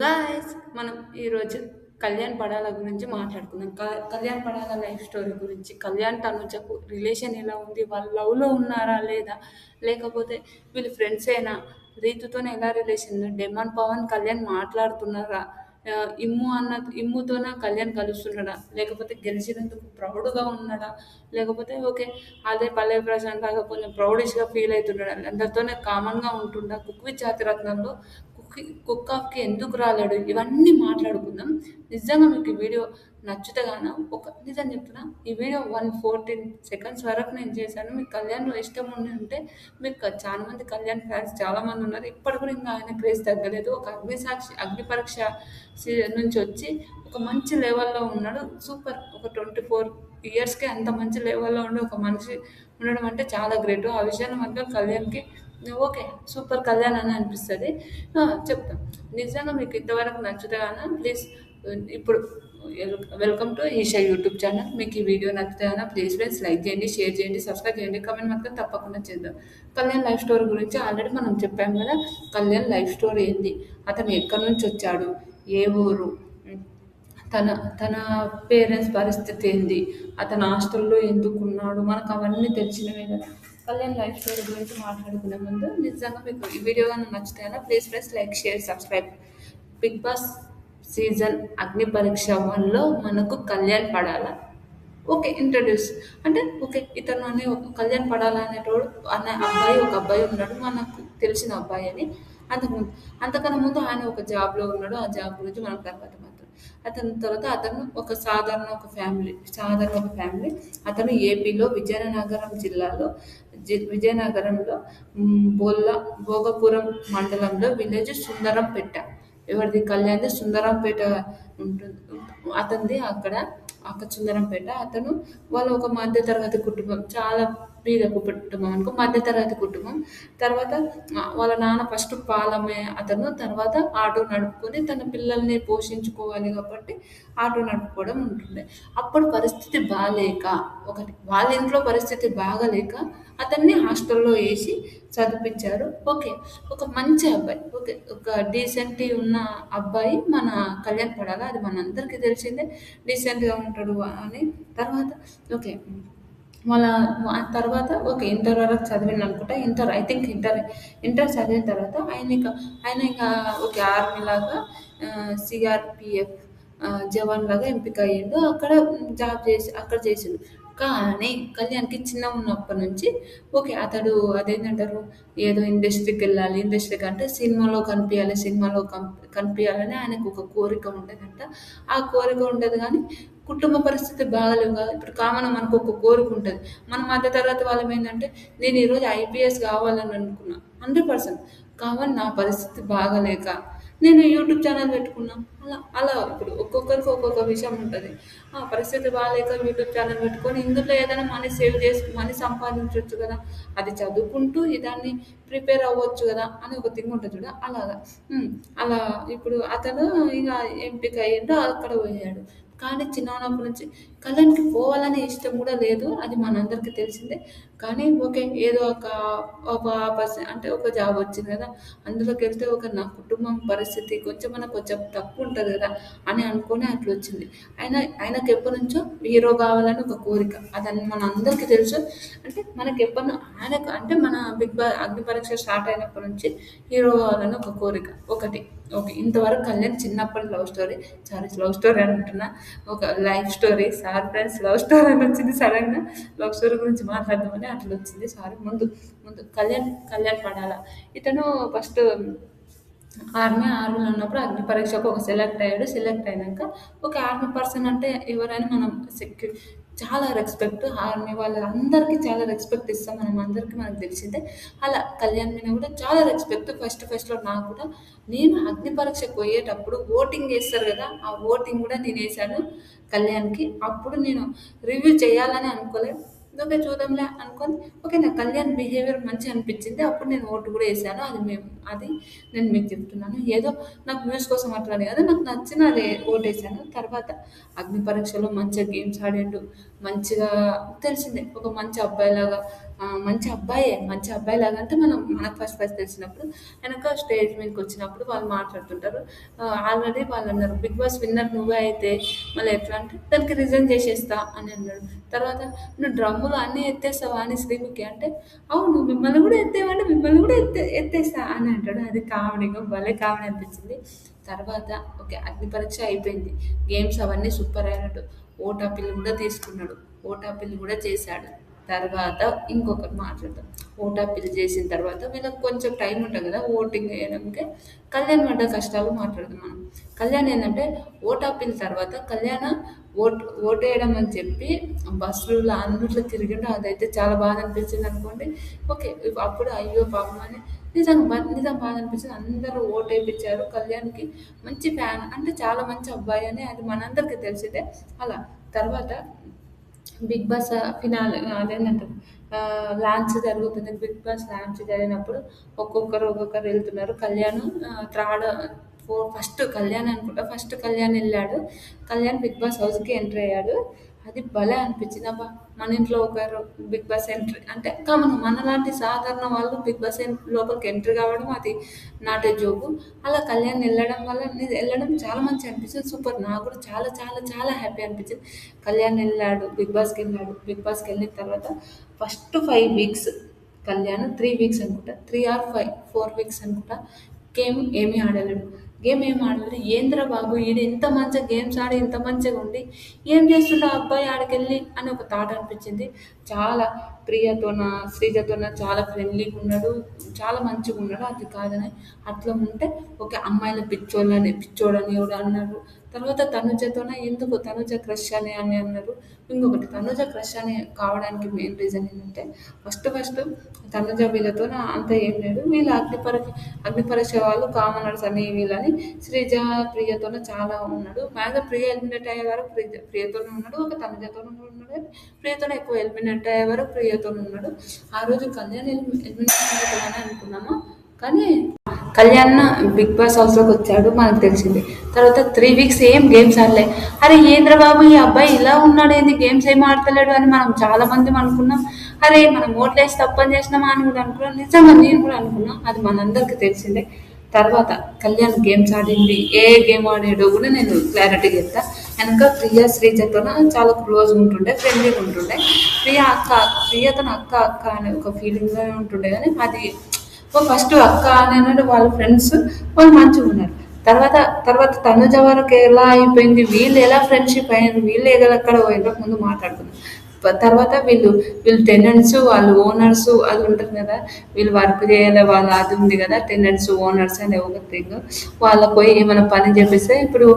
Guys మనం ఈరోజు కళ్యాణ్ పడాల గురించి మాట్లాడుకుందాం. కళ్యాణ్ పడాల లైఫ్ స్టోరీ గురించి. కళ్యాణ్ తనుజకు రిలేషన్ ఎలా ఉంది, వాళ్ళు లవ్లో ఉన్నారా లేదా, లేకపోతే వీళ్ళు ఫ్రెండ్సేనా, రీతుతోనే ఎలా రిలేషన్, డెమాన్ పవన్ కళ్యాణ్ మాట్లాడుతున్నారా, ఇమ్ముతోన కళ్యాణ్ కలుస్తున్నాడా, లేకపోతే గెలిచినందుకు ప్రౌడ్గా ఉన్నాడా, లేకపోతే ఓకే అదే పల్లె ప్రశాంత్ లాగా కొంచెం ప్రౌడిష్గా ఫీల్ అవుతున్నాడా, అందరితోనే కామన్గా ఉంటుండా, కుక్వి జాతిరత్నంలో కుక్ ఆఫ్కి ఎందుకు రాలేడు, ఇవన్నీ మాట్లాడుకుందాం. నిజంగా మీకు ఈ వీడియో నచ్చుతే గాన నిజం చెప్తున్నా, ఈ వీడియో 114 సెకండ్స్ వరకు నేను చేశాను. మీకు కళ్యాణ్ ఇష్టం ఉండి ఉంటే, మీకు చాలా మంది కళ్యాణ్ ఫ్యాన్స్ చాలా మంది ఉన్నారు, ఇప్పటి కూడా ఇంకా ఆయన క్రేజ్ తగ్గలేదు. ఒక అగ్ని పరీక్ష నుంచి వచ్చి ఒక మంచి లెవెల్లో ఉన్నాడు. సూపర్. ఒక 24 ఇయర్స్కి అంత మంచి లెవెల్లో ఉండి ఒక మనిషి ఉండడం అంటే చాలా గ్రేట్. ఆ విషయాన్ని మాత్రం కళ్యాణ్కి ఓకే సూపర్ కళ్యాణ్ అని అనిపిస్తుంది. చెప్తాం. నిజంగా మీకు ఇంతవరకు నచ్చుతే గాన ప్లీజ్ ఇప్పుడు welcome to Isha YouTube channel. మీకు ఈ వీడియో నచ్చితే గాన ప్లీజ్ ఫ్రెండ్స్ లైక్ చేయండి, షేర్ చేయండి, సబ్స్క్రైబ్ చేయండి, కామెంట్ మాత్రం తప్పకుండా చేద్దాం. కళ్యాణ్ లైఫ్ స్టోరీ గురించి ఆల్రెడీ మనం చెప్పాం కదా. కళ్యాణ్ లైఫ్ స్టోరీ ఏంది, అతను ఎక్కడి నుంచి వచ్చాడు, ఏ ఊరు, తన తన పేరెంట్స్ పరిస్థితి ఏంది, అతను హాస్టల్లో ఎందుకున్నాడు, మనకు అవన్నీ తెలిసినవే కదా. కళ్యాణ్ లైఫ్ స్టోరీ గురించి మాట్లాడుకునే ముందు నిజంగా మీకు ఈ వీడియో కానీ నచ్చుతాయన్నా please press like, share, subscribe. Bigg Boss season Agni Pariksha 1లో మనకు కళ్యాణ్ పడాలా ఓకే ఇంట్రడ్యూస్ అంటే ఓకే ఇతను అనే ఒక కళ్యాణ్ పడాలా అనేటోడు అనే అబ్బాయి, ఒక అబ్బాయి ఉన్నాడు మనకు తెలిసిన అబ్బాయి అని. అంతకుముందు అంతకన్నా ముందు ఆయన ఒక జాబ్లో ఉన్నాడు. ఆ జాబ్ గురించి మనకు తర్వాత మాత్రం అతని తర్వాత అతను ఒక సాధారణ ఒక ఫ్యామిలీ. అతను ఏపీలో విజయనగరం జిల్లాలో విజయనగరంలో భోగపురం మండలంలో విలేజ్ సుందరంపేట. ఎవరిది, కళ్యాణ్ది సుందరంపేట ఉంటుంది. అతనిది అక్కడ సుందరంపేట. వాళ్ళు ఒక మధ్యతరగతి కుటుంబం, చాలా బీద కుటుంబం అనుకో, మధ్యతరగతి కుటుంబం. తర్వాత వాళ్ళ నాన్న ఫస్ట్ పాలమ్మే అతను, తర్వాత ఆటో నడుపుకొని తన పిల్లల్ని పోషించుకోవాలి కాబట్టి ఆటో నడుపుకోవడం ఉంటుండే. అప్పుడు పరిస్థితి బాగాలేక, వాళ్ళ ఇంట్లో పరిస్థితి బాగాలేక అతన్ని హాస్టల్లో వేసి చదివించారు. ఓకే ఒక మంచి అబ్బాయి, ఓకే ఒక డీసెంట్ ఉన్న అబ్బాయి మన కళ్యాణ్ పడాలా, అది మనందరికీ తెలిసిందే. డీసెంట్గా ఉంటాడు అని. తర్వాత ఓకే వాళ్ళ తర్వాత ఓకే ఇంటర్ వరకు చదివింది అనుకుంటా. ఐ థింక్ ఇంటర్ చదివిన తర్వాత ఆయన ఇంకా ఓకే ఆర్మీ లాగా సిఆర్పిఎఫ్ జవాన్ లాగా ఎంపిక అయ్యిండు. అక్కడ జాబ్ చేసి అక్కడ చేసిండు. కానీ కళ్యాణ్కి చిన్న ఉన్నప్పటి నుంచి ఓకే అతడు అదేంటంటారు, ఏదో ఇండస్ట్రీకి వెళ్ళాలి, ఇండస్ట్రీకి అంటే సినిమాలో కనిపించాలి, కనిపించాలని ఆయనకు ఒక కోరిక ఉండేదంట. ఆ కోరిక ఉండదు కానీ కుటుంబ పరిస్థితి బాగాలేవు కదా. ఇప్పుడు కామన్ మనకు ఒక కోరిక ఉంటుంది. మన మధ్య తరగతి వాళ్ళం ఏంటంటే, నేను ఈరోజు ఐపీఎస్ కావాలని అనుకున్నా 100%. కావాలి నా పరిస్థితి బాగాలేక నేను యూట్యూబ్ ఛానల్ పెట్టుకున్నా. అలా అలా ఇప్పుడు ఒక్కొక్కరికి ఒక్కొక్క విషయం ఉంటుంది. ఆ పరిస్థితి బాగాలేక యూట్యూబ్ ఛానల్ పెట్టుకొని ఇందులో ఏదైనా మనీ సేవ్ చేసి మనీ సంపాదించవచ్చు కదా, అది చదువుకుంటూ దాన్ని ప్రిపేర్ అవ్వచ్చు కదా అని ఒక థింగ్ ఉంటుంది చూడ. అలాగా అలా ఇప్పుడు అతను ఇక ఎంపిక అయ్యిండు, అక్కడ పోయాడు. కానీ చిన్నప్పటి నుంచి కళ్యాణ్కి పోవాలనే ఇష్టం కూడా లేదు, అది మనందరికీ తెలిసిందే. కానీ ఓకే ఏదో అంటే ఒక జాబ్ వచ్చింది కదా, అందులోకి వెళ్తే నా కుటుంబం పరిస్థితి కొంచెం తక్కువ ఉంటుంది కదా అని అనుకొని అట్లా వచ్చింది. ఆయనకు ఎప్పటి నుంచో హీరో కావాలని ఒక కోరిక, అదని మన అందరికీ తెలుసు. అంటే మనకి ఆయనకు అంటే మన అగ్ని పరీక్ష స్టార్ట్ అయినప్పటి నుంచి హీరో కావాలని ఒక కోరిక ఒకటి. ఓకే ఇంతవరకు కళ్యాణ్ చిన్నప్పటి లవ్ స్టోరీ అంటున్నా, ఒక life story. Sir friends love story అని వచ్చింది సడన్గా, లవ్ స్టోరీ గురించి మాట్లాడదామని అట్లా వచ్చింది. సారీ. ముందు కళ్యాణ్ పడాలా ఇతను ఫస్ట్ ఆర్మీలో ఉన్నప్పుడు అగ్ని పరీక్షకు ఒక సెలెక్ట్ అయ్యాడు. సెలెక్ట్ అయినాక ఒక ఆర్మీ పర్సన్ అంటే ఎవరైనా మనం చాలా రెస్పెక్ట్, ఆర్మీ వాళ్ళందరికీ చాలా రెస్పెక్ట్ ఇస్తాం మనం అందరికీ, మనకు తెలిసిందే. అలా కళ్యాణ్ మీద కూడా చాలా రెస్పెక్ట్. ఫస్ట్లో నాకు కూడా, నేను అగ్ని పరీక్షకు పోయేటప్పుడు ఓటింగ్ వేస్తారు కదా, ఆ ఓటింగ్ కూడా నేను వేసాను కళ్యాణ్కి. అప్పుడు నేను రివ్యూ చేయాలని అనుకోలేదు, ఓకే చూద్దాంలే అనుకోని ఓకే నా కళ్యాణ్ బిహేవియర్ మంచిగా అనిపించింది. అప్పుడు నేను ఓటు కూడా వేసాను. అది నేను మీకు చెప్తున్నాను. ఏదో నాకు వ్యూస్ కోసం అట్లానే కాదు. నాకు నచ్చిన అది ఓటేసాను. తర్వాత అగ్ని పరీక్షలో మంచిగా గేమ్స్ ఆడిండు. మంచిగా తెలిసిందే ఒక మంచి అబ్బాయిలాగా మంచి అబ్బాయే. మంచి అబ్బాయిలాగా అంటే మనకు ఫస్ట్ ఫస్ట్ తెలిసినప్పుడు వెనక స్టేజ్ మీదకి వచ్చినప్పుడు వాళ్ళు మాట్లాడుతుంటారు. ఆల్రెడీ వాళ్ళు అన్నారు, బిగ్ బాస్ విన్నర్ నువ్వే అయితే మళ్ళీ ఎట్లా అంటే దానికి రిజైన్ చేసేస్తా అని అన్నాడు. తర్వాత నువ్వు డ్రమ్ములు అన్నీ ఎత్తేస్తావా అని శ్రీముఖి అంటే, అవును మిమ్మల్ని కూడా ఎత్తేవంటే మిమ్మల్ని కూడా ఎత్తేస్తా అని అంటాడు. అది కామెడీగా భలే కామెడీ అనిపించింది. తర్వాత ఓకే అగ్ని పరీక్ష అయిపోయింది. గేమ్స్ అవన్నీ సూపర్ అయినట్టు. ఓటాపిల్లి కూడా తీసుకున్నాడు. ఓటాపిల్లి కూడా చేశాడు. తర్వాత ఇంకొకటి మాట్లాడదాం. ఓటాపిల్లి చేసిన తర్వాత వీళ్ళకి కొంచెం టైం ఉంటుంది కదా ఓటింగ్ వేయడానికి. కళ్యాణ్ పడ్డ కష్టాలు మాట్లాడదాం మనం. కళ్యాణ్ ఏంటంటే ఓటాపిల్ తర్వాత కళ్యాణ ఓటేయడం అని చెప్పి బస్సులో అన్నిట్లో తిరిగిండు. అదైతే చాలా బాధ అనిపించింది అనుకోండి. ఓకే అప్పుడు అయ్యో పాపం అని నిజం బాధ అనిపించింది. అందరూ ఓటు వేయించారు కళ్యాణ్కి. మంచి ఫ్యాన్ అంటే చాలా మంచి అబ్బాయి అని అది మనందరికీ తెలిసిందే. అలా తర్వాత బిగ్ బాస్ ఫినాలే అదేంటంటారు లాంచ్ జరుగుతుంది. బిగ్ బాస్ లాంచ్ జరిగినప్పుడు ఒక్కొక్కరు వెళ్తున్నారు. కళ్యాణ్ థర్డ్ ఫస్ట్ కళ్యాణ్ అనుకుంటా. ఫస్ట్ కళ్యాణ్ వెళ్ళాడు. కళ్యాణ్ బిగ్ బాస్ హౌస్కి ఎంటర్ అయ్యాడు. అది భలే అనిపించింది. అబ్బా మన ఇంట్లో ఒకరు బిగ్ బాస్ ఎంట్రీ అంటే కామన్ మనలాంటి సాధారణ వాళ్ళు బిగ్ బాస్ లోపలికి ఎంట్రీ కావడం అది నాటే జోకు. అలా కళ్యాణ్ వెళ్ళడం వల్ల నేను వెళ్ళడం చాలా మంచిగా అనిపించింది. సూపర్ నాకు కూడా చాలా చాలా చాలా హ్యాపీ అనిపించింది. కళ్యాణ్ వెళ్ళాడు బిగ్ బాస్కి వెళ్ళాడు. బిగ్ బాస్కి వెళ్ళిన తర్వాత ఫస్ట్ 5 వీక్స్ కళ్యాణ్ 3 వీక్స్ అనుకుంటా 3 or 4 వీక్స్ అనుకుంటా ఏమీ ఆడలేడు. గేమ్ ఏం ఆడలేడు. ఏంద్రా బాబు ఈడు ఇంత మంచిగా గేమ్స్ ఆడి ఇంత మంచిగా ఉండి ఏం చేస్తుండే ఆ అబ్బాయి ఆడికెళ్ళి అని ఒక థాట్ అనిపించింది. చాలా ప్రియతోన శ్రీజతోన చాలా ఫ్రెండ్లీగా ఉన్నాడు. చాలా మంచిగా ఉన్నాడు. అది కాదని అట్లా ఉంటే ఒక అమ్మాయిల పిచ్చోడని ఎవడు అన్నారు. తర్వాత తనుజతోన ఎందుకు తనుజ క్రష్ అని అన్నారు. ఇంకొకటి తనుజ క్రష్ అని కావడానికి మెయిన్ రీజన్ ఏంటంటే ఫస్ట్ తనుజ వీళ్ళతో అంత ఏం లేదు. వీళ్ళు అగ్ని పరీక్ష వాళ్ళు కామనర్స్ అని వీళ్ళని శ్రీజ ప్రియతోనే చాలా ఉన్నాడు. మ్యాక్సిమం ప్రియ ఎలిమినేట్ అయ్యే వరకు ప్రియతోనే ఉన్నాడు. ఒక తనుజతోనే ఉన్నాడు. ప్రియతోనే ఎక్కువ ఎలిమినేట్ అయ్యే వరకు ప్రియతోనే ఉన్నాడు. ఆ రోజు కళ్యాణ్ ఎలిమినేట్ అవుతాడని అనుకున్నాము. కానీ కళ్యాణ్ బిగ్ బాస్ హౌస్లోకి వచ్చాడు మనకు తెలిసింది. తర్వాత 3 వీక్స్ ఏం గేమ్స్ ఆడలే. అరే ఏంద్రబాబు ఈ అబ్బాయి ఇలా ఉన్నాడు ఏంది గేమ్స్ ఏం ఆడతలేడు అని మనం చాలా మంది అనుకున్నాం. అరే మనం ఓట్లేసి తప్పని చేసినామా అని కూడా అనుకున్నాం. నిజంగా నేను కూడా అనుకున్నాం. అది మనందరికీ తెలిసిందే. తర్వాత కళ్యాణ్ గేమ్స్ ఆడింది ఏ గేమ్ ఆడాడో కూడా నేను క్లారిటీగా చెప్తా. వెనక ప్రియ శ్రీజతో చాలా క్లోజ్గా ఉంటుండే, ఫ్రెండ్లీగా ఉంటుండే. ప్రియతో అక్క అనే ఒక ఫీలింగ్లో ఉంటుండే. కానీ అది ఫస్ట్ అక్క అని వాళ్ళ ఫ్రెండ్స్ వాళ్ళు మంచిగా ఉన్నారు. తర్వాత తనుజ వరకు ఎలా అయిపోయింది, వీళ్ళు ఎలా ఫ్రెండ్షిప్ అయ్యారు, వీళ్ళు ఎక్కడ పోయారో ముందు మాట్లాడుకున్నారు. తర్వాత వీళ్ళు టెనెంట్స్ వాళ్ళు ఓనర్స్ అది ఉంటుంది కదా, వీళ్ళు వర్క్ చేయాలి వాళ్ళ అది ఉంది కదా టెనెంట్స్ ఓనర్స్ అనే ఒక థింగ్. వాళ్ళకి పోయి ఏమైనా పని చేపిస్తే ఇప్పుడు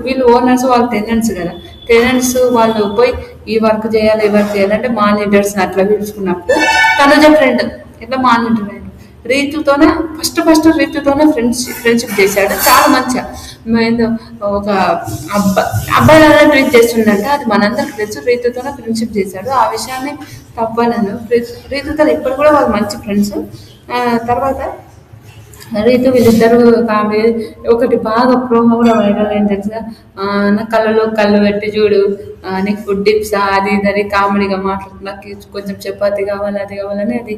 వీళ్ళు ఓనర్స్ వాళ్ళు టెనెంట్స్ కదా, టెనెంట్స్ వాళ్ళు పోయి ఈ వర్క్ చేయాలి అంటే మానిటర్స్ అట్లా పిలుచుకున్నప్పుడు తనుజ ఫ్రెండ్ ఇట్లా మానిటర్ రీతుతోనే ఫస్ట్ రీతుతోనే ఫ్రెండ్షిప్ చేశాడు. చాలా మంచిగా ఏదో ఒక అబ్బాయిలాగా ట్రీట్ చేస్తుండంటే అది మనందరికి తెలుసు. రీతుతోనే ఫ్రెండ్షిప్ చేశాడు. ఆ విషయాన్ని తప్పనను. రీతుతో ఇప్పుడు కూడా వాళ్ళు మంచి ఫ్రెండ్స్. తర్వాత రీతు వీళ్ళిద్దరూ కామెడీ ఒకటి బాగా ప్రోమో కూడా వైరల్ అయింది తెలుసా. నా కళ్ళలో కళ్ళు పెట్టి చూడు, నీకు ఫుడ్ టిప్స్ అది ఇది కామెడీగా మాట్లాడుతుంది. నాకు కొంచెం చపాతి కావాలి అది కావాలని అది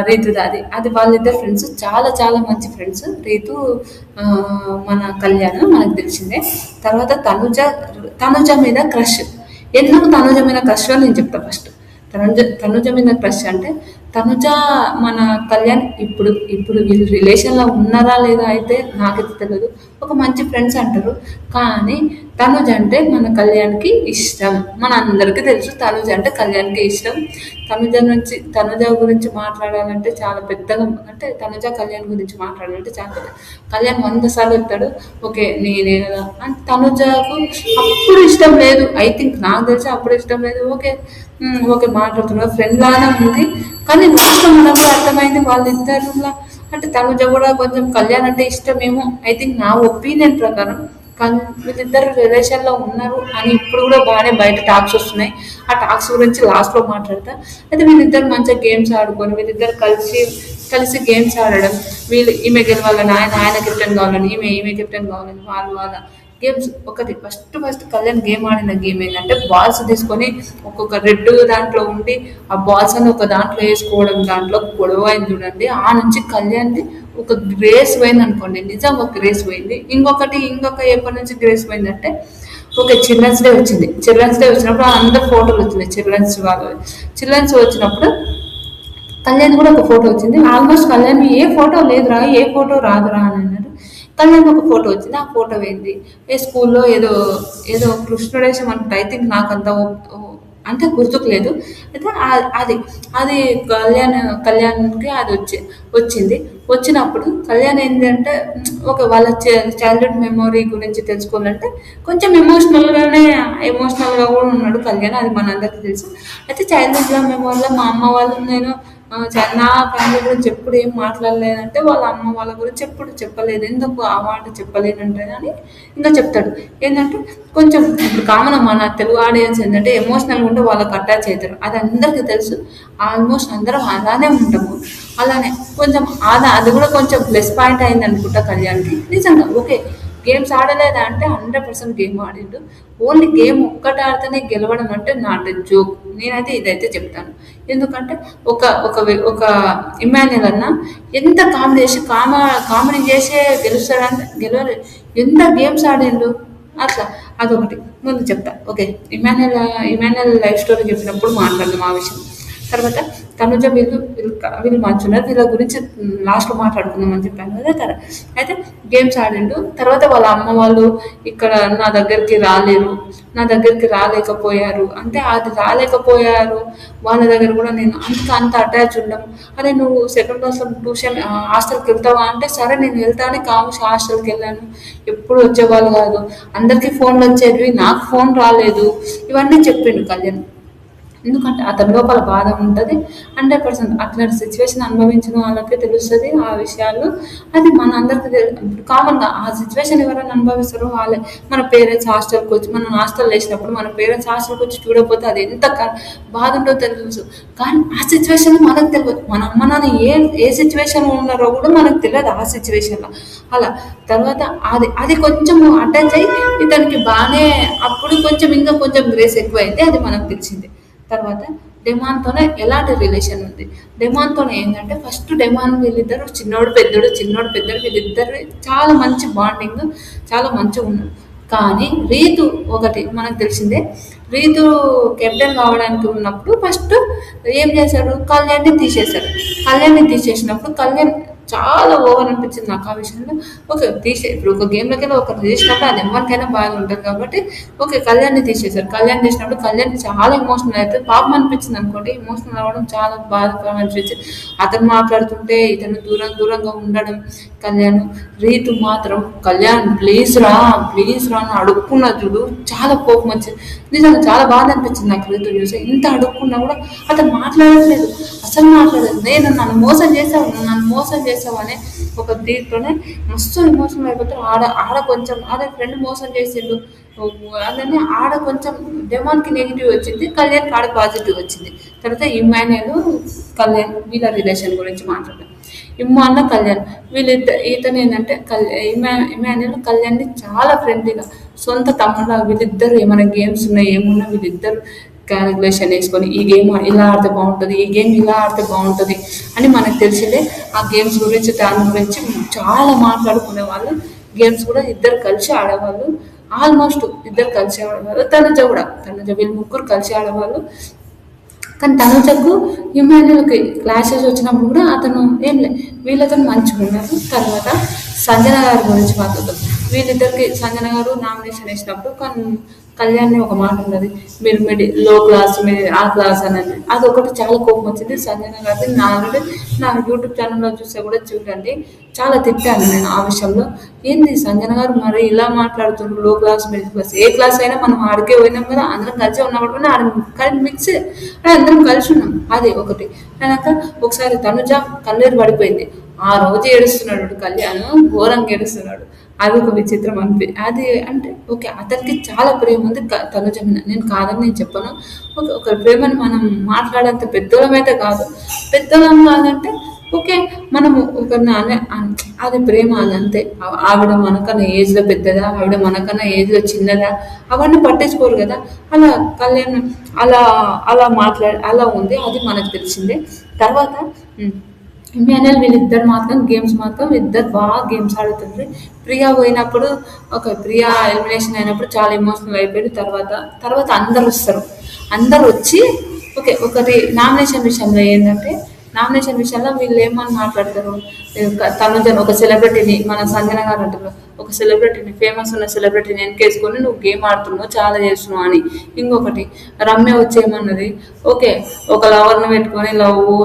రీతుది అది వాళ్ళిద్దరు ఫ్రెండ్స్ చాలా చాలా మంచి ఫ్రెండ్స్. రీతు మన కళ్యాణ్ మనకు తెలిసిందే. తర్వాత తనుజ మీద క్రష్. ఎందుకు తనుజ మీద క్రష్ అని నేను చెప్తాను. ఫస్ట్ తనుజ మీద క్రష్ అంటే తనుజ మన కళ్యాణ్ ఇప్పుడు వీళ్ళు రిలేషన్లో ఉన్నారా లేదా అయితే నాకైతే తెలియదు. ఒక మంచి ఫ్రెండ్స్ అంటారు. కానీ తనుజ అంటే మన కళ్యాణ్కి ఇష్టం. మన అందరికీ తెలుసు తనుజ అంటే కళ్యాణ్కి ఇష్టం. తనుజ గురించి మాట్లాడాలంటే చాలా పెద్దగా అంటే తనుజ కళ్యాణ్ గురించి మాట్లాడాలంటే చాలా పెద్ద. కళ్యాణ్ 100 సార్లు చెప్తాడు ఓకే నేనే కదా అంటే తనుజకు అప్పుడు ఇష్టం లేదు. ఐ థింక్ నాకు తెలిసి అప్పుడు ఇష్టం లేదు. ఓకే మాట్లాడుతున్నారు ఫ్రెండ్ లానే ఉంది. కానీ లాస్ట్లో మనకు కూడా అర్థమైంది వాళ్ళిద్దరులా అంటే తనుజ కూడా కొంచెం కళ్యాణ్ అంటే ఇష్టమేమో. ఐ థింక్ నా ఒపీనియన్ ప్రకారం వీళ్ళిద్దరు రిలేషన్లో ఉన్నారు అని ఇప్పుడు కూడా బాగానే బయట టాక్స్ వస్తున్నాయి. ఆ టాక్స్ గురించి లాస్ట్లో మాట్లాడతా. అయితే వీళ్ళిద్దరు మంచిగా గేమ్స్ ఆడుకొని వీళ్ళిద్దరు కలిసి కలిసి గేమ్స్ ఆడడం, వీళ్ళు ఈమె గెలవాలని ఆయన కెప్టెన్ కావాలని ఈమె కెప్టెన్ కావాలని వాళ్ళ గేమ్స్. ఒకటి ఫస్ట్ కళ్యాణ్ గేమ్ ఆడిన గేమ్ ఏంటంటే బాల్స్ తీసుకొని ఒక్కొక్క రెడ్ దాంట్లో ఉండి ఆ బాల్స్ అని ఒక దాంట్లో వేసుకోవడం, దాంట్లో గొడవ అయింది చూడండి. ఆ నుంచి కళ్యాణ్ది ఒక గ్రేస్ పోయింది అనుకోండి, నిజంగా ఒక గ్రేస్ పోయింది. ఇంకొక ఎప్పటి నుంచి గ్రేస్ పోయిందంటే, ఓకే చిల్డ్రన్స్ డే వచ్చింది. చిల్డ్రన్స్ డే వచ్చినప్పుడు అందరు ఫోటోలు వచ్చినాయి. చిల్డ్రన్స్ వచ్చినప్పుడు కళ్యాణ్ కూడా ఒక ఫోటో వచ్చింది. ఆల్మోస్ట్ కళ్యాణ్ ఏ ఫోటో లేదురా, ఏ ఫోటో రాదురా అని అన్నారు. కళ్యాణ్ ఒక ఫోటో వచ్చింది. ఆ ఫోటో ఏంది, ఏ స్కూల్లో ఏదో ఏదో కృష్ణుడేశం అంటే ఐ థింక్ నాకంత అంటే గుర్తుకు లేదు. అయితే అది అది కళ్యాణ్కి అది వచ్చింది. వచ్చినప్పుడు కళ్యాణ్ ఏంటంటే ఒక వాళ్ళ చైల్డ్హుడ్ మెమొరీ గురించి తెలుసుకోవాలంటే కొంచెం ఎమోషనల్గా కూడా ఉన్నాడు కళ్యాణ్. అది మనందరికీ తెలుసు. అయితే చైల్డ్హుడ్ మెమొరీలో మా అమ్మ వాళ్ళు నేను నా ఫ్యామిలీ గురించి ఎప్పుడు ఏం మాట్లాడలేదంటే వాళ్ళ అమ్మ వాళ్ళ గురించి ఎప్పుడు చెప్పలేదు. ఎందుకు ఆ మాట చెప్పలేనంటే అని ఇంకా చెప్తాడు. ఏంటంటే కొంచెం ఇప్పుడు కామన్ మన తెలుగు ఆడియన్స్ ఏంటంటే ఎమోషనల్గా ఉంటే వాళ్ళకి అటాచ్ అవుతారు. అది అందరికీ తెలుసు. ఆల్మోస్ట్ అందరం అలానే ఉంటాము. అలానే కొంచెం అది కూడా కొంచెం ప్లస్ పాయింట్ అయింది అనుకుంటా కళ్యాణ్కి. నిజంగా ఓకే గేమ్స్ ఆడలేదా అంటే 100% గేమ్ ఆడిండు. ఓన్లీ గేమ్ ఒక్కటి ఆడితేనే గెలవడం అంటే నాట్ జోక్. నేనైతే ఇదైతే చెప్తాను. ఎందుకంటే ఒక ఒక ఒక ఇమాన్యుల్ అన్న ఎంత కామెడీ చేసే గెలుస్తాడంటే గెలవలేదు. ఎంత గేమ్స్ ఆడిండు అట్లా. అదొకటి ముందు చెప్తా. ఓకే ఇమాన్యుల్ లైఫ్ స్టోరీ చెప్పినప్పుడు మాట్లాడదాం ఆ విషయం. తర్వాత తనుజ వీళ్ళు మంచున్నారు. వీళ్ళ గురించి లాస్ట్లో మాట్లాడుకుందామని చెప్పాను కదా. అయితే గేమ్స్ ఆడిండు. తర్వాత వాళ్ళ అమ్మ వాళ్ళు ఇక్కడ నా దగ్గరికి రాలేకపోయారు. అంటే అది రాలేకపోయారు వాళ్ళ దగ్గర కూడా నేను అంత అటాచ్ ఉండడం. అదే నువ్వు సెకండ్ క్లాస్లో ట్యూషన్ హాస్టల్కి వెళ్తావా అంటే సరే నేను వెళ్తాను కావచ్చు. హాస్టల్కి వెళ్ళాను, ఎప్పుడు వచ్చేవాళ్ళు కాదు, అందరికీ ఫోన్లు వచ్చేవి, నాకు ఫోన్ రాలేదు. ఇవన్నీ చెప్పిండు కళ్యాణ్. ఎందుకంటే అతని లోపల బాధ ఉంటుంది. 100% అట్లాంటి సిచ్యువేషన్ అనుభవించిన వాళ్ళకే తెలుస్తుంది ఆ విషయాలు. అది మన అందరికీ కామన్గా ఆ సిచ్యువేషన్ ఎవరైనా అనుభవిస్తారో వాళ్ళే. మన పేరెంట్స్ హాస్టల్కి వచ్చి మనం హాస్టల్ వేసినప్పుడు మన పేరెంట్స్ హాస్టల్కి వచ్చి చూడకపోతే అది ఎంత బాధ ఉంటుందో తెలుసు. కానీ ఆ సిచ్యువేషన్ మనకు తెలియదు. మన అమ్మ నాన్న ఏ సిచ్యువేషన్లో ఉన్నారో కూడా మనకు తెలియదు ఆ సిచ్యువేషన్లో. అలా తర్వాత అది కొంచెం అటాచ్ అయ్యి ఇతనికి బాగానే అప్పుడు ఇంకా కొంచెం గ్రేస్ ఎక్కువైంది. అది మనకు తెలిసింది. తర్వాత డెమాన్తోనే ఎలాంటి రిలేషన్ ఉంది. డెమాన్తోనే ఏంటంటే ఫస్ట్ వీళ్ళిద్దరు చిన్నోడు పెద్దోడు వీళ్ళిద్దరు చాలా మంచి బాండింగ్, చాలా మంచిగా ఉన్నారు. కానీ రీతు ఒకటి మనకు తెలిసిందే. రీతు కెప్టెన్ కావడానికి ఉన్నప్పుడు ఫస్ట్ ఏం చేశాడు, కళ్యాణ్ని తీసేసినప్పుడు కళ్యాణ్ చాలా ఓవర్ అనిపించింది నాకు ఆ విషయంలో. ఓకే ఇప్పుడు ఒక గేమ్లోకి వెళ్ళి ఒకరు చేసినప్పుడు అది ఎవరికైనా బాగా ఉంటుంది కాబట్టి ఓకే కళ్యాణ్ని తీసేశారు. కళ్యాణ్ చేసినప్పుడు కళ్యాణ్ చాలా ఎమోషనల్ అవుతుంది. పాపం అనిపించింది అనుకోండి. ఎమోషనల్ అవ్వడం చాలా బాధకరం అనిపించింది. అతను మాట్లాడుతుంటే ఇతను దూరంగా ఉండడం. రీతు మాత్రం కళ్యాణ్ ప్లీజ్ రా అని అడుక్కున్న చూడు, చాలా కోపం వచ్చింది. నిజంగా చాలా బాధ అనిపించింది నాకు రీతు చూసి. ఇంత అడుక్కున్నా కూడా అతను మాట్లాడట్లేదు, అసలు మాట్లాడలేదు. నన్ను మోసం చేసావు అనే ఒక దీంట్లోనే మస్తు ఎమోషనల్ అయిపోతారు. ఆడ ఫ్రెండ్ మోసం చేసిండు అలానే ఆడ కొంచెం డెమాన్కి నెగిటివ్ వచ్చింది, కళ్యాణ్కి ఆడ పాజిటివ్ వచ్చింది. తర్వాత ఇమాన్యుల్ కళ్యాణ్ వీళ్ళ రిలేషన్ గురించి మాట్లాడారు. ఇమ్మాన్న కళ్యాణ్ ఈతను ఏంటంటే ఇమాన్యుల్ కళ్యాణ్ని చాలా ఫ్రెండ్లీగా సొంత తమ్ముళ్ళ వీళ్ళిద్దరు ఏమైనా గేమ్స్ ఉన్నాయి ఏమున్నా వీళ్ళిద్దరు క్యాలిక్యులేషన్ వేసుకొని ఈ గేమ్ ఇలా ఆడితే బాగుంటుంది, ఈ గేమ్ ఇలా ఆడితే బాగుంటుంది అని మనకు తెలిసిందే. ఆ గేమ్స్ గురించి దాని గురించి చాలా మాట్లాడుకునే వాళ్ళు. గేమ్స్ కూడా ఇద్దరు కలిసి ఆడేవాళ్ళు. ఆల్మోస్ట్ ఇద్దరు కలిసి ఆడేవాళ్ళు. తనుజ వీళ్ళు ముగ్గురు కలిసి ఆడేవాళ్ళు. కానీ తనుజకు ఇమాన్యుల్కి క్లాసెస్ వచ్చినప్పుడు కూడా అతను వీళ్ళతో మంచిగా ఉన్నారు. తర్వాత సంజన గారి గురించి మాట్లాడతాం. వీళ్ళిద్దరికి సంజన గారు నామినేషన్ వేసినప్పుడు కళ్యాణ్ని ఒక మాట ఉన్నది, మీరు లో క్లాస్ మీరు ఆ క్లాస్ అనేది అదొకటి చాలా కోపం వచ్చింది సంజన గారిని. నా యూట్యూబ్ ఛానల్లో చూస్తే కూడా చూడండి, చాలా తిట్టాను నేను ఆ విషయంలో. ఏంది సంజన గారు మరి ఇలా మాట్లాడుతున్నారు, లో క్లాస్ మిడిల్ క్లాస్ ఏ క్లాస్ అయినా మనం ఆడికే పోయినాం కదా, అందరం కలిసి ఉన్నప్పుడు ఆడ మిక్స్ అందరం కలిసి ఉన్నాం. అది ఒకటి. అయినాక ఒకసారి తనుజ కన్నీరు పడిపోయింది. ఆ రోజు ఏడుస్తున్నాడు కళ్యాణ్, ఘోరంగా ఏడుస్తున్నాడు. అది ఒక విచిత్రం అది అంటే ఓకే. అతనికి చాలా ప్రేమ ఉంది తనుజ మీద. నేను కాదని నేను చెప్పను. ఒకరి ప్రేమని మనం మాట్లాడేంత పెద్దోళ్ళమైతే కాదు. పెద్దోళ్ళం కాదంటే ఓకే. మనము ఒకరిని అది ప్రేమ అదంతే. ఆవిడ మనకన్నా ఏజ్‌లో పెద్దదా? ఆవిడ మనకన్నా ఏజ్‌లో చిన్నదా? అవన్నీ పట్టించుకోరు కదా! అలా కళ్యాణ్ అలా అలా ఉంది. అది మనకు తెలిసిందే. తర్వాత హ్మ్. ఎంఎన్ఎల్ వీళ్ళిద్దరు మాత్రం గేమ్స్ మాత్రం ఇద్దరు బాగా గేమ్స్ ఆడుతుండ్రు. ప్రియా పోయినప్పుడు ప్రియా ఎలిమినేషన్ అయినప్పుడు చాలా ఎమోషనల్ అయిపోయాడు. తర్వాత అందరు వస్తారు. అందరు వచ్చి ఓకే. ఒకటి నామినేషన్ విషయంలో ఏంటంటే నామినేషన్ విషయంలో వీళ్ళు ఏమని మాట్లాడతారు. తనుజను ఒక సెలబ్రిటీని మన సంజన గారు అంటారు. ఒక సెలబ్రిటీని ఫేమస్ ఉన్న సెలబ్రిటీని వెనకేసుకొని నువ్వు గేమ్ ఆడుతున్నావు చాలా చేస్తున్నావు అని. ఇంకొకటి రమ్య వచ్చేయమన్నది. ఓకే. ఒక లవర్‌ని పెట్టుకొని నువ్వు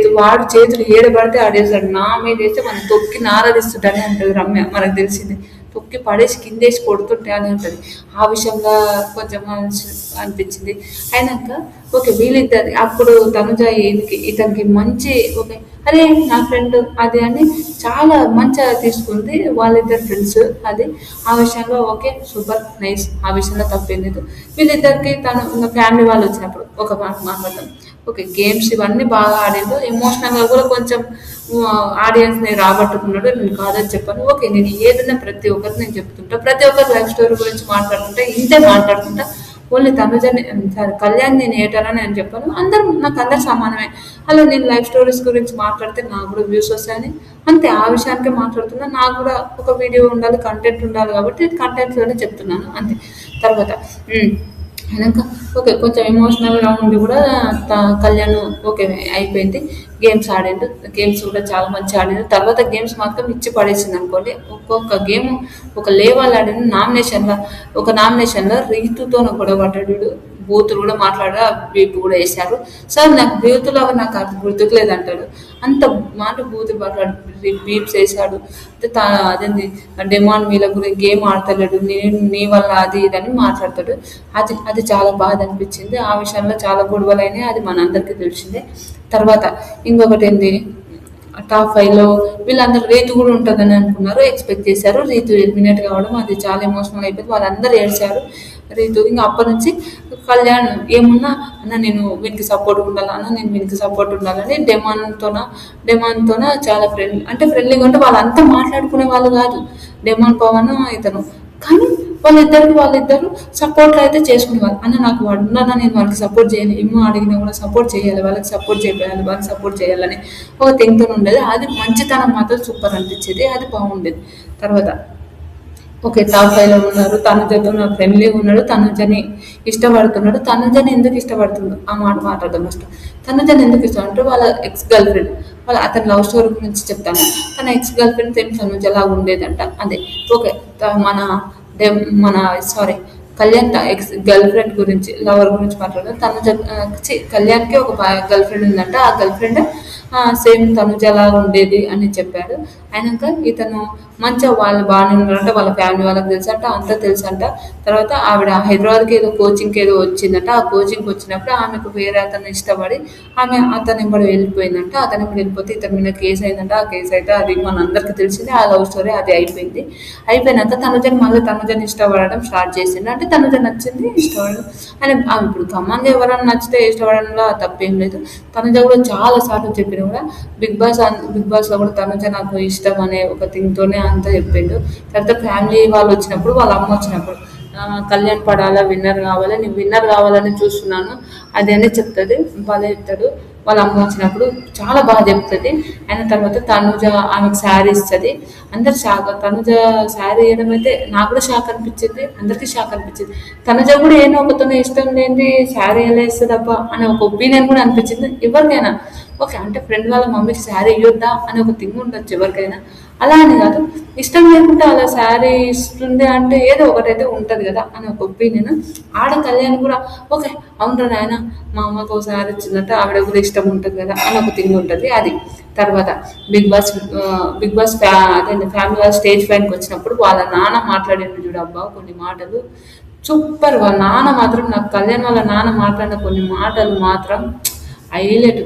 వాడు చేతులు ఏడ పడితే ఆడేస్తాడు. నా మీద వేస్తే మనం తొక్కి నారదిస్తుంటనే అంటది రమ్య. మనకు తెలిసింది. తొక్కి పడేసి కిందేసి కొడుతుంటే అని అంటది. ఆ విషయంలో కొంచెం అనిపించింది. అయినాక ఓకే. వీళ్ళిద్దరి అప్పుడు తనుజ ఇతనికి మంచి ఓకే. అరే నా ఫ్రెండ్ అది అని చాలా మంచిగా తీసుకుంది. వాళ్ళిద్దరు ఫ్రెండ్స్ అది. ఆ విషయంలో ఓకే. Super nice. ఆ విషయంలో తప్పేం లేదు. వీళ్ళిద్దరికి తను ఇంకా ఫ్యామిలీ వాళ్ళు వచ్చినప్పుడు ఒక మాట మాట్లాడతాం. ఓకే. గేమ్స్ ఇవన్నీ బాగా ఆడిండు. ఎమోషనల్‌గా కూడా కొంచెం ఆడియన్స్‌ని రాబట్టుకున్నాడు. నేను కాదని చెప్పను. ఓకే. నేను ఏదైనా ప్రతి ఒక్కరికి నేను చెప్తుంటా. ప్రతి ఒక్కరి లైఫ్ స్టోరీ గురించి మాట్లాడుతుంటా. ఇంతే మాట్లాడుతుంటా. ఓన్లీ తనుజని సారీ కళ్యాణ్ నేను ఏటనని నేను చెప్పను. అందరు సమానమే. అలా నేను లైఫ్ స్టోరీస్ గురించి మాట్లాడితే నాకు కూడా వ్యూస్ వస్తాయని అంతే. ఆ విషయానికే మాట్లాడుతున్నా. నాకు కూడా ఒక వీడియో ఉండాలి, కంటెంట్ ఉండాలి కాబట్టి కంటెంట్‌లోనే చెప్తున్నాను అంతే. తర్వాత అయినాక ఓకే. కొంచెం ఎమోషనల్‌గా ఉండి కూడా కళ్యాణ్ ఓకే అయిపోయింది. గేమ్స్ ఆడిండు. గేమ్స్ కూడా చాలా మంచిగా ఆడిండు. తర్వాత గేమ్స్ మాత్రం ఇచ్చి పడేసిందనుకోండి. ఒక్కొక్క గేమ్ ఒక లెవెల్ ఆడిండు. నామినేషన్‌లో రీతుతోని గొడవ పడ్డాడు వీడు. బూతులు కూడా మాట్లాడా బీప్ కూడా వేశారు. సార్ నాకు బూతులు అవి నాకు అది గుర్తుకులేదంటాడు. అంత మాట బూతులు మాట్లాడు బీప్స్ వేశాడు. అదేంది డెమాన్ వీళ్ళ గురించి గేమ్ ఆడతలేడు. నేను నీ వల్ల అది ఇది అని మాట్లాడతాడు. అది చాలా బాధ అనిపించింది. ఆ విషయంలో చాలా గొడవలు అయినాయి. అది మనందరికీ తెలిసిందే. తర్వాత ఇంకొకటి ఏంది టాప్ 5లో వీళ్ళందరూ రీతు కూడా ఉంటుందని అనుకున్నారు. ఎక్స్పెక్ట్ చేశారు. రీతు ఎలిమినేట్ కావడం అది చాలా ఎమోషనల్ అయిపోయింది. వాళ్ళందరూ ఏడ్చారు. రీతు ఇంకా అప్పటి నుంచి కళ్యాణ్ ఏమున్నా అన్న నేను వీనికి సపోర్ట్ ఉండాలి అన్న నేను వీనికి సపోర్ట్ ఉండాలని డెమాన్తోన చాలా ఫ్రెండ్లీగా ఉంటే వాళ్ళంతా మాట్లాడుకునే వాళ్ళు కాదు. డెమాన్ పవన్ ఇతను కానీ వాళ్ళిద్దరు సపోర్ట్లు అయితే చేసుకునేవాళ్ళు. అన్న నాకు వాడు ఉన్నానా నేను వాళ్ళకి సపోర్ట్ చేయాలి. ఏమో అడిగినా కూడా సపోర్ట్ చేయాలి. వాళ్ళకి సపోర్ట్ చేయాలి. వాళ్ళకి సపోర్ట్ చేయాలని ఒక థింగ్తో ఉండేది. అది మంచితనం మాత్రం సూపర్ అనిపించేది. అది బాగుండేది. తర్వాత ఓకే. టాప్ 5లో ఉన్నారు. తనుజతో ఫ్రెండ్లీగా ఉన్నాడు. తనుజని ఇష్టపడుతున్నాడు. తనుజని ఎందుకు ఇష్టపడుతుందో ఆ మాట మాట్లాడదాం ఫస్ట్. తనుజని ఎందుకు ఇష్టం అంటే వాళ్ళ ఎక్స్ గర్ల్ ఫ్రెండ్ అతని లవ్ స్టోరీ గురించి చెప్తాను. తన ఎక్స్ గర్ల్ ఫ్రెండ్ సేమ్ తనుజలా ఉండేదంట. అదే ఓకే. మన మన sorry Kalyan ex girl friend గురించి లవర్ గురించి మాట్లాడదాం. కళ్యాణ్కి ఒక గర్ల్ ఫ్రెండ్ ఉందంట. ఆ గర్ల్ ఫ్రెండ్ సేమ్ తనుజలా ఉండేది అని చెప్పాడు. అయినాక ఇతను మంచిగా వాళ్ళు బాగానే ఉన్నారంట. వాళ్ళ ఫ్యామిలీ వాళ్ళకి తెలుసంట. అంతా తెలుసంట. తర్వాత ఆవిడ హైదరాబాద్కి ఏదో కోచింగ్కి ఏదో వచ్చిందంట. ఆ కోచింగ్కి వచ్చినప్పుడు ఆమెకు వేరే అతను ఇష్టపడి అతను ఎంబడి వెళ్ళిపోయిందంట. అతను ఎంబడి వెళ్ళిపోతే ఇతని మీద కేసు అయిందంట. ఆ కేసు అయితే అది మనందరికీ తెలిసింది. ఆ లవ్ స్టోరీ అది అయిపోయింది. అయిపోయినాక తనుజని ఇష్టపడడం స్టార్ట్ చేసిండు. అంటే తనుజ నచ్చింది ఇష్టపడడం అని ఇప్పుడు కమాండ్ ఎవరైనా నచ్చితే ఇష్టపడడంలో తప్పేం లేదు. తనుజ కూడా చాలా సార్లు చెప్పిన కూడా బిగ్ బాస్లో కూడా తనుజ నాకు ఇష్టం అనే ఒక థింగ్తోనే అంతా చెప్పిండు. తర్వాత ఫ్యామిలీ వాళ్ళు వచ్చినప్పుడు వాళ్ళ అమ్మ వచ్చినప్పుడు కళ్యాణ్ పడాలా విన్నర్ కావాలి నేను విన్నర్ కావాలని చూస్తున్నాను అది అని చెప్తుంది. బాగా చెప్తాడు. వాళ్ళ అమ్మ వచ్చినప్పుడు చాలా బాగా చెప్తుంది. అయిన తర్వాత తనుజ ఆమెకు శారీ ఇస్తుంది. అందరు షాక్. తనుజ శారీ వేయడం అయితే నాకు కూడా షాక్ అనిపించింది. అందరికీ షాక్ అనిపించింది. తనుజ కూడా ఏమో ఒకతోనే ఇష్టం లేని శారీ ఎలా ఇస్తుందబ్బా అనే ఒక ఒపీనియన్ కూడా అనిపించింది ఎవరికైనా. ఓకే. అంటే ఫ్రెండ్ వాళ్ళ మమ్మీకి శారీ ఇవ్వద్దా అనే ఒక థింగ్ ఉండొచ్చు ఎవరికైనా. అలా అని కాదు. ఇష్టం లేకుండా అలా శారీ ఇస్తుంది అంటే ఏదో ఒకటైతే ఉంటుంది కదా అని ఒక ఒపీనియన్. కళ్యాణ్ కూడా ఓకే అవునరా నాయన మా అమ్మకు ఒక శారీ ఇచ్చిందంటే ఆవిడ కూడా ఇష్టం ఉంటుంది కదా అని ఒక థింగ్ ఉంటుంది. అది తర్వాత బిగ్ బాస్ అదే ఫ్యామిలీ వాళ్ళ స్టేజ్ పైనకి వచ్చినప్పుడు వాళ్ళ నాన్న మాట్లాడిండు చూడు అబ్బా కొన్ని మాటలు సూపర్. వాళ్ళ నాన్న మాత్రం నాకు కళ్యాణ్ వాళ్ళ నాన్న మాట్లాడిన కొన్ని మాటలు మాత్రం హైలైట్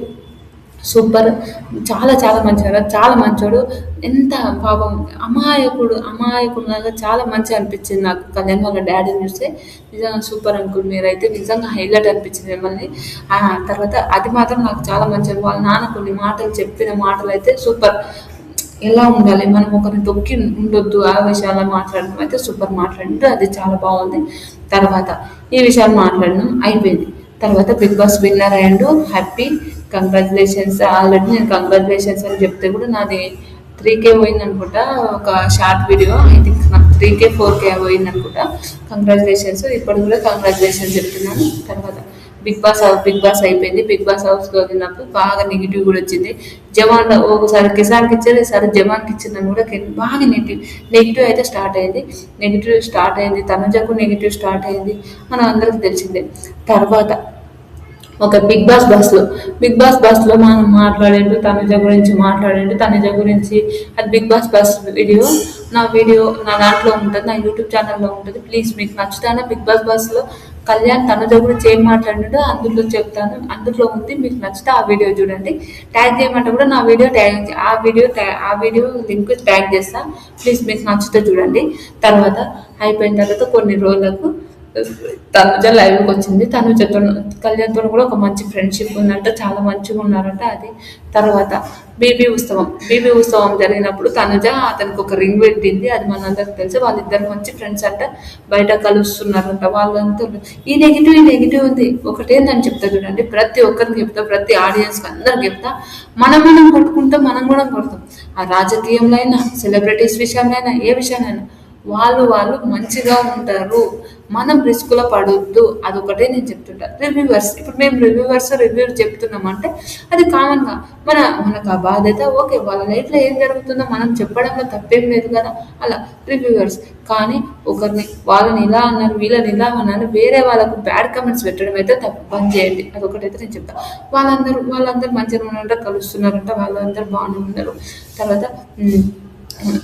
సూపర్. చాలా చాలా మంచివాడు. చాలా మంచోడు. ఎంత పాపం అమాయకుడులాగా చాలా మంచిగా అనిపించింది నాకు కళ్యాణ్ వాళ్ళ డ్యాడీని చూస్తే. నిజంగా సూపర్ అంకుల్ మీరైతే నిజంగా హైలైట్ అనిపించింది మిమ్మల్ని. ఆ తర్వాత అది మాత్రం నాకు చాలా మంచిది. వాళ్ళ నాన్న కొన్ని మాటలు చెప్పిన మాటలైతే సూపర్. ఎలా ఉండాలి, మనం ఒకరిని తొక్కి ఉండొద్దు, ఆ విషయాల్లో మాట్లాడడం అయితే సూపర్ మాట్లాడిండ్రు. అది చాలా బాగుంది. తర్వాత ఈ విషయాలు మాట్లాడడం అయిపోయింది. తర్వాత బిగ్ బాస్ విన్నర్ అయ్యిండు. Happy, congratulations. ఆల్రెడీ నేను కంగ్రాచులేషన్స్ అని చెప్తే కూడా నాది 3K పోయింది అనుకుంటా. ఒక షార్ట్ వీడియో ఐ థింక్ నాకు 3K 4K పోయింది అనుకుంటా. కంగ్రాచులేషన్స్. ఇప్పుడు కూడా కంగ్రాచులేషన్స్ చెప్తున్నాను. తర్వాత బిగ్ బాస్ అయిపోయింది. బిగ్ బాస్ హౌస్కి వదిలినప్పుడు బాగా నెగిటివ్ కూడా వచ్చింది. జవాన్లో ఒకసారి కిసాన్కి ఇచ్చారు, ఈసారి జవాన్కి ఇచ్చిందని కూడా బాగా నెగిటివ్ అయితే స్టార్ట్ అయింది. తనుజకు నెగిటివ్ స్టార్ట్ అయింది మనం అందరికి తెలిసిందే. తర్వాత ఒక బిగ్ బాస్ బస్లో మనం మాట్లాడిండు, తనుజ గురించి అది బిగ్ బాస్ బస్ వీడియో నా దాంట్లో ఉంటుంది, నా యూట్యూబ్ ఛానల్లో ఉంటుంది. ప్లీజ్ మీకు నచ్చుతానే బిగ్ బాస్ బస్లో కళ్యాణ్ తనుజ గురించి ఏం మాట్లాడిండో అందులో చెప్తాను, అందులో ఉంది. మీకు నచ్చితే ఆ వీడియో చూడండి. ట్యాగ్ చేయమంటే కూడా నా వీడియో ట్యాగ్ ఆ వీడియో లింక్ ట్యాగ్ చేస్తాను. ప్లీజ్ మీకు నచ్చితే చూడండి. తర్వాత అయిపోయిన తర్వాత కొన్ని రోజులకు తనుజ లైవ్కి వచ్చింది. తనుజతో కళ్యాణ్తో కూడా ఒక మంచి ఫ్రెండ్షిప్ ఉందంట, చాలా మంచిగా ఉన్నారంట. అది తర్వాత బీబీ ఉత్సవం జరిగినప్పుడు తనుజ అతనికి ఒక రింగ్ పెట్టింది. అది మనందరికి తెలిసి వాళ్ళిద్దరు మంచి ఫ్రెండ్స్ అంట, బయట కలుస్తున్నారంట. వాళ్ళంతా ఈ నెగిటివ్ ఉంది. ఒకటేందని చెప్తా చూడండి, ప్రతి ఒక్కరికి చెప్తా, ప్రతి ఆడియన్స్కి అందరికి చెప్తా, మనం కొట్టుకుంటాం, మనం కూడా కొడతాం. ఆ రాజకీయంలో అయినా, సెలబ్రిటీస్ విషయంలో అయినా, ఏ విషయంలో వాళ్ళు మంచిగా ఉంటారు. మనం రిస్క్లో పడొద్దు. అదొకటే నేను చెప్తుంటా. ఇప్పుడు మేము రివ్యూ చెప్తున్నామంటే అది కామన్గా మనకు ఆ బాధ్యత. ఓకే, వాళ్ళ లైఫ్లో ఏం జరుగుతుందో మనం చెప్పడంలో తప్పేం లేదు కదా. అలా రివ్యూవర్స్ కానీ వాళ్ళని ఇలా అన్నారు, వీళ్ళని ఇలా అన్నారు, వేరే వాళ్ళకు బ్యాడ్ కమెంట్స్ పెట్టడం అయితే బంద్ చేయండి. అదొకటైతే నేను చెప్తాను. వాళ్ళందరూ మంచిగా ఉన్నారంట, కలుస్తున్నారంట, వాళ్ళందరూ బాగానే ఉన్నారు. తర్వాత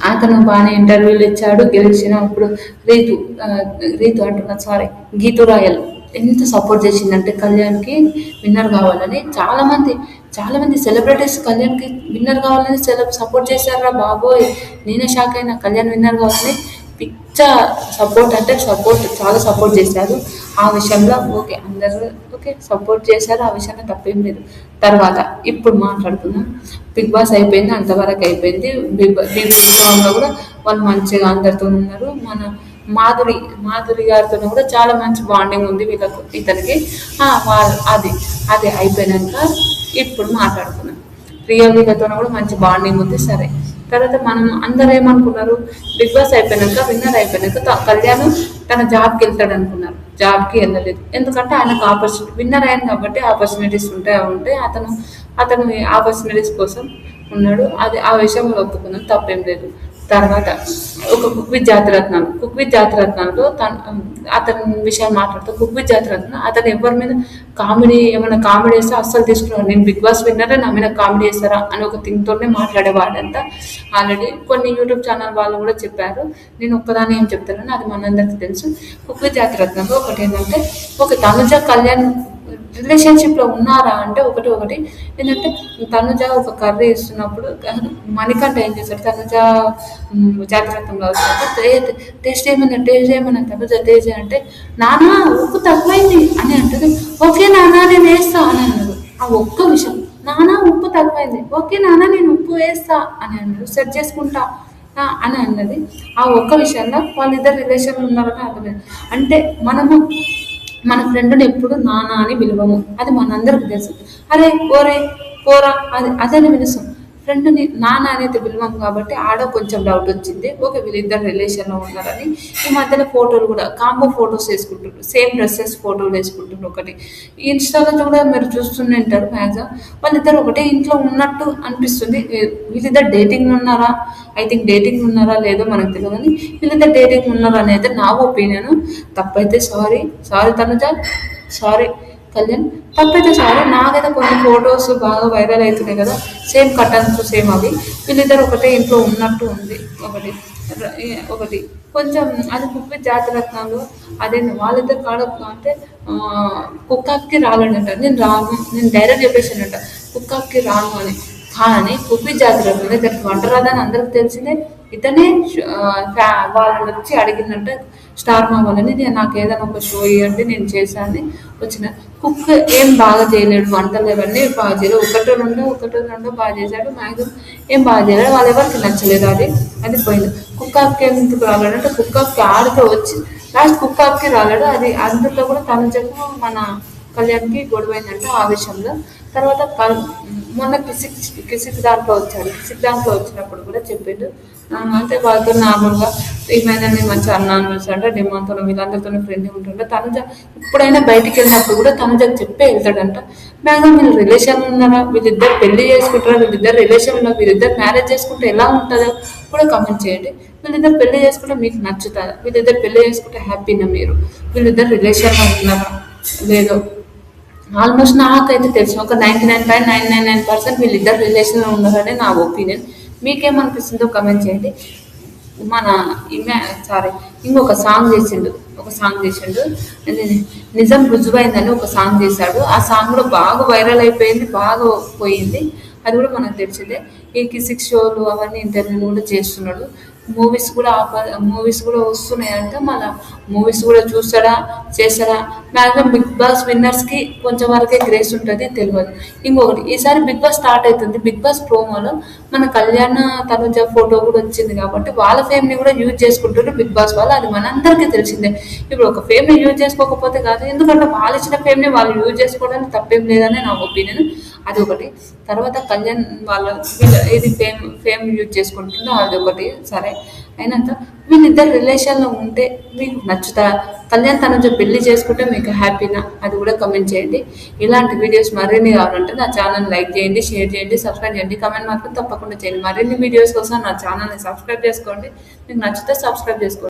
అతను బాగానే ఇంటర్వ్యూలు ఇచ్చాడు, గెలిచినప్పుడు రీతు అంటున్నా, సారీ, గీతు రాయల్ ఎంత సపోర్ట్ చేసిందంటే కళ్యాణ్కి విన్నర్ కావాలని. చాలా మంది సెలబ్రిటీస్ కళ్యాణ్కి విన్నర్ కావాలని సపోర్ట్ చేశారా బాబోయ్. నేనే షాక్ అయినా. కళ్యాణ్ విన్నర్ కావాలని పిచ్చ సపోర్ట్ చాలా సపోర్ట్ చేశారు ఆ విషయంలో. అందరూ సపోర్ట్ చేశారు, ఆ విషయంలో తప్పేం లేదు. తర్వాత ఇప్పుడు మాట్లాడుకుందాం. బిగ్ బాస్ అయిపోయింది, అంతవరకు అయిపోయింది. బిగ్ ఉత్సవంలో కూడా వాళ్ళు మంచిగా అందరితో ఉన్నారు. మన మాధురి గారితో కూడా చాలా మంచి బాండింగ్ ఉంది ఇతనికి. అది అయిపోయినాక ఇప్పుడు మాట్లాడుకున్నాం. ప్రియా వీళ్ళతో కూడా మంచి బాండింగ్ ఉంది. సరే, తర్వాత మనం అందరూ ఏమనుకున్నారు, బిగ్ బాస్ అయిపోయినాక విన్నర్ అయిపోయినాక కళ్యాణ్ తన జాబ్కి వెళ్తాడు అనుకున్నారు. జాబ్కి వెళ్ళలేదు. ఎందుకంటే ఆయనకు విన్నర్ అయ్యాను కాబట్టి ఆపర్చునిటీస్ ఉంటాయి. అతను ఆపర్చునిటీస్ కోసం ఉన్నాడు. ఆ విషయంలో ఒప్పుకుందాం, తప్పేం లేదు. తర్వాత ఒక కుక్ విత్ జాతిరత్నాల్లో అతని విషయాలు మాట్లాడుతూ కుక్ విత్ జాతిరత్నం అతను ఎవరి మీద ఏమైనా కామెడీ చేస్తే అస్సలు తీసుకున్నాడు. నేను బిగ్ బాస్ విన్నరే, నా మీద కామెడీ చేస్తారా అని ఒక థింగ్తోనే మాట్లాడేవాడంతా. ఆల్రెడీ కొన్ని యూట్యూబ్ ఛానల్ వాళ్ళు కూడా చెప్పారు. నేను ఒక్కదాన్ని ఏం చెప్తానని అది మనందరికీ తెలుసు. కుక్ విత్ జాతిరత్నంలో ఒకటి ఏంటంటే, తనుజ కళ్యాణ్ రిలేషన్షిప్లో ఉన్నారా అంటే ఒకటి ఏంటంటే, తనుజ ఒక కర్రీ ఇస్తున్నప్పుడు మణికంఠ ఏం చేశాడు, తనుజ జాతిరత్నంలో వస్తున్నప్పుడు టేస్ట్ ఏమన్నా తనుజ అంటే, నానా ఉప్పు తక్కువైంది అని అంటుంది. ఓకే నానా నేను వేస్తా అని అన్నాడు. ఆ ఒక్క విషయం, నానా ఉప్పు తక్కువైంది, ఓకే నానా నేను ఉప్పు వేస్తా అని అన్నాడు. సెట్ చేసుకుంటా అని అన్నది. ఆ ఒక్క విషయంలో వాళ్ళిద్దరు రిలేషన్లో ఉన్నారని అర్థమైంది. అంటే మన ఫ్రెండ్ని ఎప్పుడు నాన్న అని పిలవము, అది మనందరికి తెలుసు. అరే ఓరే పోరా అదని పిలుస్తాం. ఫ్రెండ్ని నాన్న అనేది పిలవము కాబట్టి ఆడ కొంచెం డౌట్ వచ్చింది. వీళ్ళిద్దరు రిలేషన్లో ఉన్నారని. ఈ మధ్యలో ఫోటోలు కూడా కాంబో ఫొటోస్ వేసుకుంటున్నారు, సేమ్ డ్రెస్సెస్ ఫోటోలు వేసుకుంటున్నారు. ఒకటి ఇన్స్టాలో కూడా మీరు చూస్తూనే ఉంటారు. మ్యాక్సిమం వాళ్ళిద్దరు ఒకటే ఇంట్లో ఉన్నట్టు అనిపిస్తుంది. వీళ్ళిద్దరు డేటింగ్ ఉన్నారా, ఐ థింక్ డేటింగ్ ఉన్నారా లేదో మనకు తెలియదు, కానీ వీళ్ళిద్దరు డేటింగ్ ఉన్నారా అనేది నా ఒపీనియన్. తప్పైతే సారీ తనుజ, సారీ కళ్యాణ్, తప్పైతే సారీ. నాకైతే కొన్ని ఫొటోస్ బాగా వైరల్ అవుతున్నాయి కదా, సేమ్ కటన్స్ సేమ్ అవి. వీళ్ళిద్దరు ఒకటే ఇంట్లో ఉన్నట్టు ఉంది. ఒకటి కొంచెం అది కుప్పి జాతిరత్నాలు అదే వాళ్ళిద్దరు కాడ అంటే ఆ, కుక్కకి రాలేడంట. నేను రాను, నేను డైరెక్ట్ చెప్పేసానంట కుక్కకి రాను అని. కానీ కుప్పి జాతిరత్నాలు ఇతనికి వంట రాదని అందరికి తెలిసిందే. ఇతనే వాళ్ళు వచ్చి అడిగిందంట స్టార్ మా వాళ్ళని, నేను నాకు ఏదైనా ఒక షో ఇవ్వండి నేను చేశాను వచ్చిన. కుక్ ఏం బాగా చేయలేడు, వంటలు ఇవన్నీ బాగా చేయలేదు, ఒకటో రెండో బాగా చేశాడు, మ్యాక్సిమం ఏం బాగా చేయలేడు, వాళ్ళు ఎవరికి నచ్చలేదు. అది పోయింది. కుక్కకి ఎందుకు రాలేడంటే కుక్కకి ఆడితో వచ్చి లాస్ట్ కుక్కకి రాలేడు. అది అందులో కూడా తను చెప్పు మన కళ్యాణ్కి గొడవైందంటే ఆ విషయంలో. తర్వాత మొన్న కిసిక్ దాంట్లో వచ్చాడు. కిసిక్ దాంట్లో వచ్చినప్పుడు కూడా చెప్పిండు అంటే వాళ్ళతో నార్మల్గా ఏమైనా నేను మంచి అన్నాను అంటే డిమాండ్తో వీళ్ళందరితో ఫ్రెండ్లీ ఉంటుండే. తనుజ ఎప్పుడైనా బయటికి వెళ్ళినప్పుడు కూడా తనుజకు చెప్పే వెళ్తాడంట. మ్యాక్సిమం వీళ్ళు రిలేషన్ ఉన్నారా, వీళ్ళిద్దరు పెళ్లి చేసుకుంటారా, వీళ్ళిద్దరు రిలేషన్ ఉన్నా, వీళ్ళిద్దరు మ్యారేజ్ చేసుకుంటే ఎలా ఉంటుందో కూడా కమెంట్ చేయండి. వీళ్ళిద్దరు పెళ్లి చేసుకుంటే మీకు నచ్చుతుందా, వీళ్ళిద్దరు పెళ్లి చేసుకుంటే హ్యాపీనా, మీరు వీళ్ళిద్దరు రిలేషన్లో ఉన్నారా లేదో. ఆల్మోస్ట్ నాకైతే తెలుసు ఒక 99.999% వీళ్ళిద్దరు రిలేషన్లో ఉన్నారని నా ఒపీనియన్. మీకేమనిపిస్తుందో కమెంట్ చేయండి. మన సారీ ఇంకొక సాంగ్ చేసిండు అది నిజం రుజువైందని ఒక సాంగ్ చేశాడు. ఆ సాంగ్ కూడా బాగా వైరల్ అయిపోయింది, బాగా పోయింది. అది కూడా మనకు తెలిసిందే. ఈ కిసిక్ షోలు అవన్నీ ఇంటర్వ్యూలు కూడా చేస్తున్నాడు. మూవీస్ కూడా వస్తున్నాయంటే మన మూవీస్ కూడా చూస్తాడా చేస్తాడా. మ్యాక్సిమం బిగ్ బాస్ విన్నర్స్కి కొంచెం వరకే గ్రేస్ ఉంటుంది, తెలియదు. ఇంకొకటి ఈసారి బిగ్ బాస్ స్టార్ట్ అవుతుంది. బిగ్ బాస్ ప్రోమోలో మన కళ్యాణ తనుజ ఫోటో కూడా వచ్చింది కాబట్టి వాళ్ళ ఫేమ్ని కూడా యూజ్ చేసుకుంటున్నారు బిగ్ బాస్ వాళ్ళు. అది మనందరికీ తెలిసిందే. ఇప్పుడు ఒక ఫేమ్ని యూజ్ చేసుకోకపోతే కాదు, ఎందుకంటే వాళ్ళు ఇచ్చిన ఫేమ్ని వాళ్ళు యూజ్ చేసుకోవడానికి తప్పేం లేదని నా ఒపీనియన్. అది ఒకటి. తర్వాత కళ్యాణ్ ఇది ఫేమ్ యూజ్ చేసుకుంటుందో అది ఒకటి. సరే అయినాక వీళ్ళిద్దరు రిలేషన్లో ఉంటే మీకు నచ్చుతా, కళ్యాణ్ తనుజ పెళ్లి చేసుకుంటే మీకు హ్యాపీనా, అది కూడా కమెంట్ చేయండి. ఇలాంటి వీడియోస్ మరిన్ని కావాలంటే నా ఛానల్ లైక్ చేయండి, షేర్ చేయండి, సబ్స్క్రైబ్ చేయండి, కమెంట్ మాత్రం తప్పకుండా చేయండి. మరిన్ని వీడియోస్ కోసం నా ఛానల్ని సబ్స్క్రైబ్ చేసుకోండి. మీకు నచ్చితే సబ్స్క్రైబ్ చేసుకోండి.